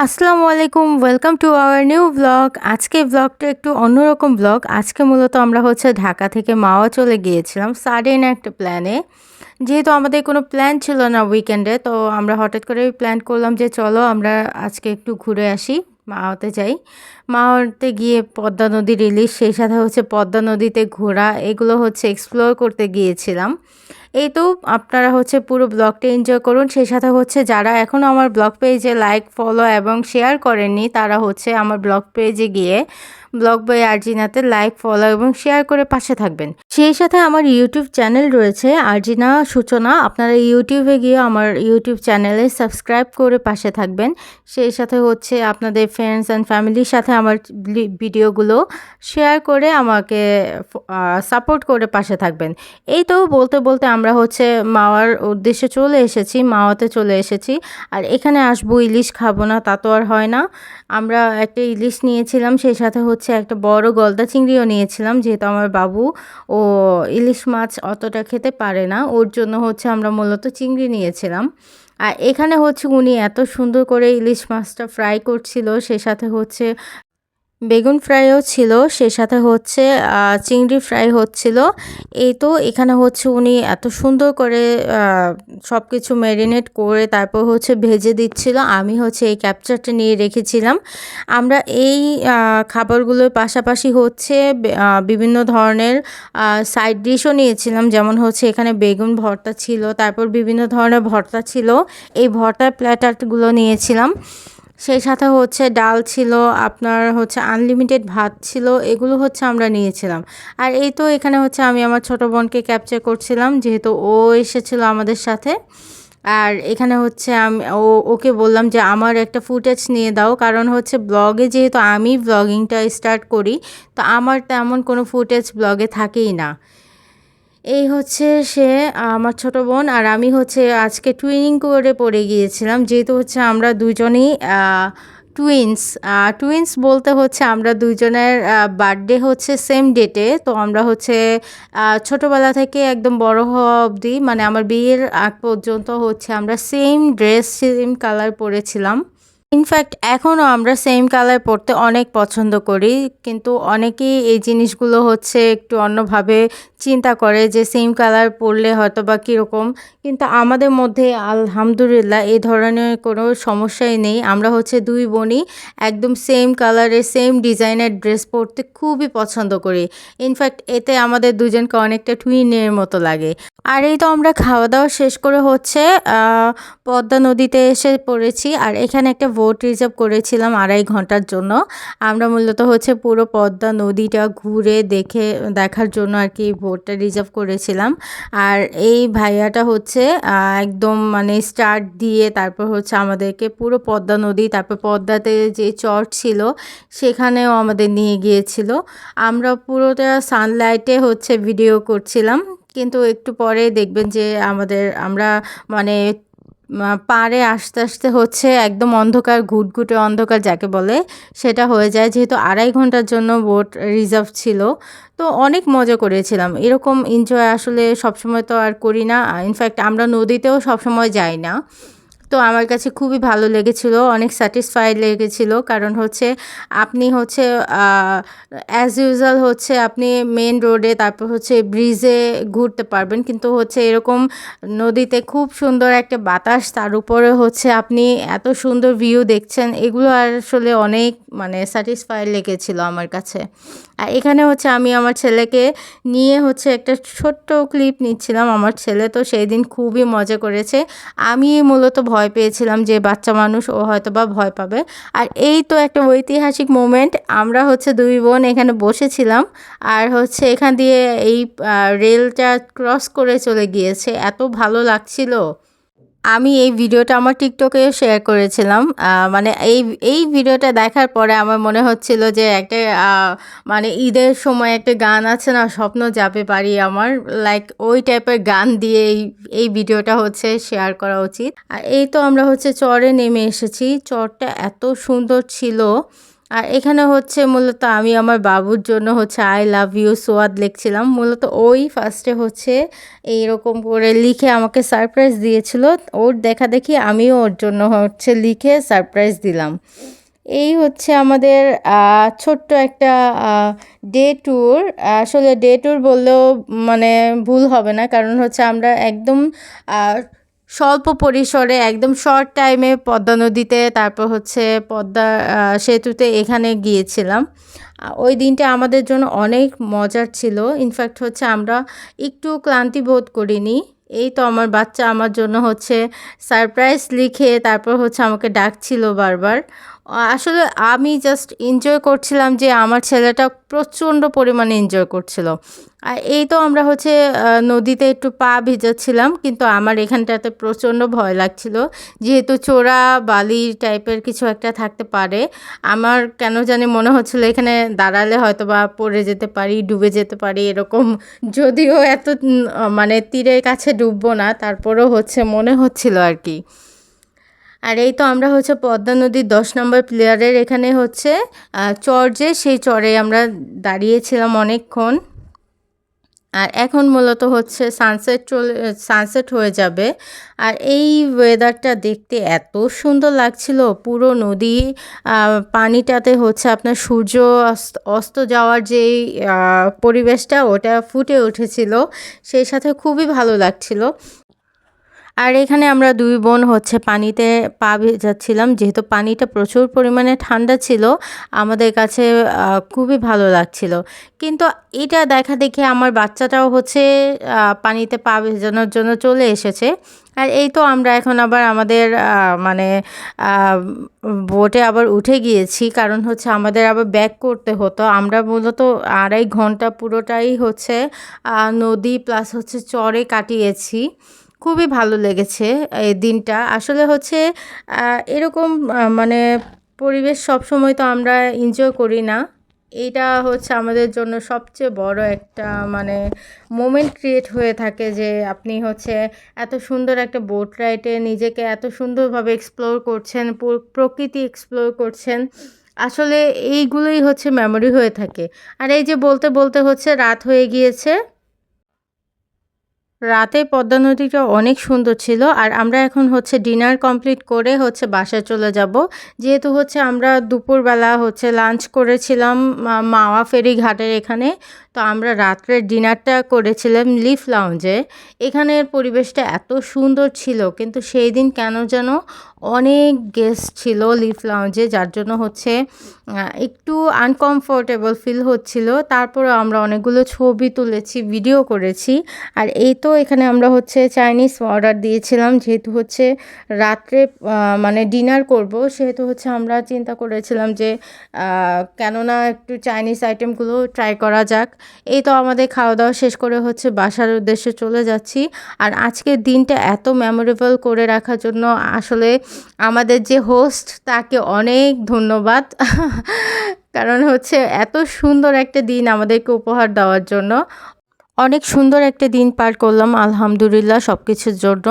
আসসালামু আলাইকুম, welcome to our new blog. আজকে ব্লগটা একটু অন্যরকম ব্লগ। আজকে মূলত আমরা ঢাকা থেকে মাওয়া চলে গিয়েছিলাম সাডেন একটা প্ল্যানে। যেহেতু আমাদের কোনো প্ল্যান ছিল না উইকেন্ডে, তো আমরা হঠাৎ করেই প্ল্যান করলাম যে চলো আমরা আজকে একটু ঘুরে আসি, মাওয়াতে যাই। মাওয়াতে গিয়ে পদ্মা নদীর ইলিশ, সেই সাথে পদ্মা নদীতে ঘোরা, এগুলো এক্সপ্লোর করতে গিয়েছিলাম। এই তো আপনারা পুরো ব্লগটা এনজয় করুন। সেই সাথে যারা এখনও আমার ব্লগ পেজে লাইক, ফলো এবং শেয়ার করেননি, তারা আমার ব্লগ পেজে গিয়ে ব্লগ বাই আরজিনাতে লাইক, ফলো এবং শেয়ার করে পাশে থাকবেন। সেই সাথে আমার ইউটিউব চ্যানেল রয়েছে আরজিনা সূচনা, আপনারা ইউটিউবে গিয়ে আমার ইউটিউব চ্যানেলে সাবস্ক্রাইব করে পাশে থাকবেন। সেই সাথে আপনাদের ফ্রেন্ডস অ্যান্ড ফ্যামিলির সাথে আমার ভিডিওগুলো শেয়ার করে আমাকে সাপোর্ট করে পাশে থাকবেন। এই তো বলতে বলতে আমরা মাওয়ার উদ্দেশ্যে চলে এসেছি, মাওয়াতে চলে এসেছি। আর এখানে আসবো, ইলিশ খাবো না তা তো আর হয় না। আমরা একটা ইলিশ নিয়েছিলাম, সেই সাথে একটা বড় গলদা চিংড়িও নিয়েছিলাম, যেহেতু আমার বাবু ও ইলিশ মাছ অতটা খেতে পারে না, ওর জন্য আমরা মূলত চিংড়ি নিয়েছিলাম। আর এখানে উনি এত সুন্দর করে ইলিশ মাছটা ফ্রাই করছিল, সে সাথে বেগুন ফ্রাইও ছিল, সে সাথে চিংড়ি ফ্রাই হচ্ছিল। এই তো এখানে উনি এত সুন্দর করে সব কিছু ম্যারিনেট করে তারপর ভেজে দিচ্ছিল। আমি এই ক্যাপচারটা নিয়ে রেখেছিলাম। আমরা এই খাবারগুলোর পাশাপাশি বিভিন্ন ধরনের সাইড ডিশও নিয়েছিলাম, যেমন এখানে বেগুন ভর্তা ছিল, তারপর বিভিন্ন ধরনের ভর্তা ছিল। এই ভর্তার প্ল্যাটারগুলো নিয়েছিলাম। সেই সাথে ডাল ছিল, আপনার আনলিমিটেড ভাত ছিল, এগুলো আমরা নিয়েছিলাম। আর এই তো এখানে আমি আমার ছোট বোনকে ক্যাপচার করছিলাম, যেহেতু ও এসেছিল আমাদের সাথে। আর এখানে আমি ওকে বললাম যে আমার একটা ফুটেজ নিয়ে দাও, কারণ ব্লগে যেহেতু আমি ব্লগিংটা স্টার্ট করি, তো আমার তেমন কোনো ফুটেজ ব্লগে থাকেই না। এই সে আমার ছোট বোন, আর আমি আজকে টুইনিং করে পড়ে গিয়েছিলাম, যেহেতু আমরা দুজনেই টুইন্স। টুইন্স বলতে আমরা দুজনের বার্থডে সেম ডেটে। তো আমরা ছোটোবেলা থেকে একদম বড় হওয়া অবধি, মানে আমার বিয়ের আগ পর্যন্ত আমরা সেম ড্রেস, সেম কালার পরেছিলাম। ইনফ্যাক্ট এখনও আমরা সেম কালার পরতে অনেক পছন্দ করি, কিন্তু অনেকেই এই জিনিসগুলো একটু অন্যভাবে চিন্তা করে যে সেম কালার পরলে হয়তো বা কীরকম, কিন্তু আমাদের মধ্যে আলহামদুলিল্লাহ এই ধরনের কোনো সমস্যাই নেই। আমরা দুই বোনই একদম সেম কালারের, সেম ডিজাইনের ড্রেস পরতে খুবই পছন্দ করি। ইনফ্যাক্ট এতে আমাদের দুজনকে অনেকটা টুইনের মতো লাগে। আর এই তো আমরা খাওয়া দাওয়া শেষ করে পদ্মা নদীতে এসে পড়েছি। আর এখানে একটা বোট রিজার্ভ করেছিলাম 2.5 ঘন্টার জন্য। আমরা মূলত পুরো পদ্মা নদীটা ঘুরে দেখার জন্য আর কি বোটটা রিজার্ভ করেছিলাম। আর এই ভাইয়াটা একদম মানে স্টার্ট দিয়ে তারপর আমাদেরকে পুরো পদ্মা নদী, তারপর পদ্মাতে যে চর ছিল সেখানেও আমাদের নিয়ে গিয়েছিল। আমরা পুরোটা সানলাইটে ভিডিও করছিলাম, কিন্তু একটু পরে দেখবেন যে আমরা মানে পাড়ে আস্তে আস্তে একদম অন্ধকার, ঘুটঘুটে অন্ধকার যাকে বলে, সেটা হয়ে যায়, যেহেতু 2.5 ঘন্টার জন্য বোট রিজার্ভ ছিল। তো অনেক মজা করেছিলাম। এরকম এনজয় আসলে সবসময় তো আর করি না। ইনফ্যাক্ট আমরা নদীতেও সবসময় যাই না। তো আমার কাছে খুবই ভালো লেগেছিল, অনেক স্যাটিসফাইড লেগেছিল, কারণ আপনি অ্যাজ ইউজুয়াল আপনি মেন রোডে, তারপর ব্রিজে ঘুরতে পারবেন, কিন্তু এরকম নদীতে খুব সুন্দর একটা বাতাস, তার উপরে আপনি এত সুন্দর ভিউ দেখছেন, এগুলো আসলে অনেক মানে স্যাটিসফাইড লেগেছিল আমার কাছে। আর এখানে আমি আমার ছেলেকে নিয়ে একটা ছোট্ট ক্লিপ নিচ্ছিলাম। আমার ছেলে তো সেই দিন খুবই মজা করেছে। আমি মূলত ভয় পেয়েছিলাম যে বাচ্চা মানুষ, ও হয়তো বা ভয় পাবে। আর এই তো একটা ঐতিহাসিক মোমেন্ট, আমরা দুই বোন এখানে বসেছিলাম, আর এখান দিয়ে এই রেলটা ক্রস করে চলে গিয়েছে, এত ভালো লাগছিল। আমি এই ভিডিওটা আমার টিকটকেও শেয়ার করেছিলাম। মানে এই ভিডিওটা দেখার পরে আমার মনে হচ্ছিল যে একটা মানে ঈদের সময় একটা গান আছে না, স্বপ্ন যাবে বাড়ি আমার, লাইক ওই টাইপের গান দিয়ে এই ভিডিওটা শেয়ার করা উচিত। আর এই তো আমরা চরে নেমে এসেছি। চরটা এত সুন্দর ছিল, আর এখানে হচ্ছে মূলত আমি আমার বাবুর জন্য হচ্ছে আই লাভ ইউ সোয়াদ লিখছিলাম। মূলত ওই ফার্স্টে হচ্ছে এইরকম করে লিখে আমাকে সারপ্রাইজ দিয়েছিল। ওর দেখাদেখি আমিও ওর জন্য হচ্ছে লিখে সারপ্রাইজ দিলাম। এই হচ্ছে আমাদের ছোট্ট একটা ডে ট্যুর। আসলে ডে ট্যুর বললেও মানে ভুল হবে না, কারণ হচ্ছে আমরা একদম স্বল্প পরিসরে একদম শর্ট টাইমে পদ্মা নদীতে, তারপর হচ্ছে পদ্মা সেতুতে এখানে গিয়েছিলাম। ওই দিনটা আমাদের জন্য অনেক মজার ছিল। ইনফ্যাক্ট হচ্ছে আমরা একটু ক্লান্তি বোধ করিনি। এই তো আমার বাচ্চা আমার জন্য হচ্ছে সারপ্রাইজ লিখে তারপর হচ্ছে আমাকে ডাকছিল বারবার। আসলে আমি জাস্ট এনজয় করছিলাম যে আমার ছেলেটা প্রচণ্ড পরিমাণে এনজয় করছিল। আর এই তো আমরা হচ্ছে নদীতে একটু পা ভিজাচ্ছিলাম, কিন্তু আমার এখানটাতে প্রচণ্ড ভয় লাগছিল, যেহেতু চোরা বালি টাইপের কিছু একটা থাকতে পারে। আমার কেন জানি মনে হচ্ছিল এখানে দাঁড়ালে হয়তো বা পড়ে যেতে পারি, ডুবে যেতে পারি এরকম। যদিও এত মানে তীরের কাছে ডুববো না, তারপরেও হচ্ছে মনে হচ্ছিল আর কি। আর এই তো আমরা হচ্ছে পদ্মা নদীর 10 নম্বর প্লেয়ারের এখানে হচ্ছে চর, যে সেই চরে আমরা দাঁড়িয়েছিলাম অনেকক্ষণ। আর এখন মূলত হচ্ছে সানসেট হয়ে যাবে। আর এই ওয়েদারটা দেখতে এত সুন্দর লাগছিল, পুরো নদী পানিটাতে হচ্ছে আপনার সূর্য অস্ত যাওয়ার যেই পরিবেশটা ওটা ফুটে উঠেছিল, সেই সাথে খুবই ভালো লাগছিল। আর এখানে আমরা 2 বোন হচ্ছে পানিতে পা ভেজাচ্ছিলাম, যেহেতু পানিটা প্রচুর পরিমাণে ঠান্ডা ছিল, আমাদের কাছে খুবই ভালো লাগছিল। কিন্তু এটা দেখা দেখে আমার বাচ্চাটাও হচ্ছে পানিতে পা ভেজানোর জন্য চলে এসেছে। আর এই তো আমরা এখন আবার আমাদের মানে বোটে আবার উঠে গিয়েছি, কারণ হচ্ছে আমাদের আবার ব্যাক করতে হতো। আমরা মূলত 2.5 ঘন্টা পুরোটাই হচ্ছে নদী প্লাস হচ্ছে চরে কাটিয়েছি। খুবই ভালো লেগেছে এই দিনটা। আসলে হচ্ছে এরকম মানে পরিবেশ সবসময় তো আমরা এনজয় করি না। এইটা হচ্ছে আমাদের জন্য সবচেয়ে বড় একটা মানে মোমেন্ট ক্রিয়েট হয়ে থাকে, যে আপনি হচ্ছে এত সুন্দর একটা বোট রাইডে নিজেকে এত সুন্দরভাবে এক্সপ্লোর করছেন, প্রকৃতি এক্সপ্লোর করছেন। আসলে এইগুলোই হচ্ছে মেমোরি হয়ে থাকে। আর এই যে বলতে বলতে হচ্ছে রাত হয়ে গিয়েছে। রাতে পদ্মা নদীটা অনেক সুন্দর ছিল। আর আমরা এখন হচ্ছে ডিনার কমপ্লিট করে হচ্ছে বাসায় চলে যাব। যেহেতু হচ্ছে আমরা দুপুরবেলা হচ্ছে লাঞ্চ করেছিলাম মাওয়া ফেরি ঘাটের এখানে। তো আমরা রাত্রের ডিনারটা করেছিলাম লিফ লাউঞ্জে। এখানের পরিবেশটা এত সুন্দর ছিল, কিন্তু সেই দিন কেন যেন অনেক গেস্ট ছিল লিফ লাউঞ্জে, যার জন্য হচ্ছে একটু আনকমফোর্টেবল ফিল হচ্ছিল। তারপরে আমরা অনেকগুলো ছবি তুলেছি, ভিডিও করেছি। আর এই তো এখানে আমরা হচ্ছে চাইনিজ অর্ডার দিয়েছিলাম, যেহেতু হচ্ছে রাত্রে মানে ডিনার করব, সেহেতু হচ্ছে আমরা চিন্তা করেছিলাম যে কেননা একটু চাইনিজ আইটেমগুলো ট্রাই করা যাক। এই তো আমাদের খাওয়া দাওয়া শেষ করে হচ্ছে বাসার উদ্দেশ্যে চলে যাচ্ছি। আর আজকের দিনটা এত মেমোরেবল করে রাখার জন্য আসলে আমাদের যে হোস্ট তাকে অনেক ধন্যবাদ। কারণ হচ্ছে এত সুন্দর একটা দিন আমাদেরকে উপহার দেওয়ার জন্য। অনেক সুন্দর একটা দিন পার করলাম আলহামদুলিল্লাহ সব কিছুর জন্য।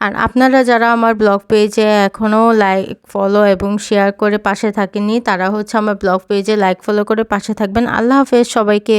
আর আপনারা যারা আমার ব্লগ পেজে এখনও লাইক, ফলো এবং শেয়ার করে পাশে থাকেননি, তারা হচ্ছে আমার ব্লগ পেজে লাইক, ফলো করে পাশে থাকবেন। আল্লাহ হাফেজ সবাইকে।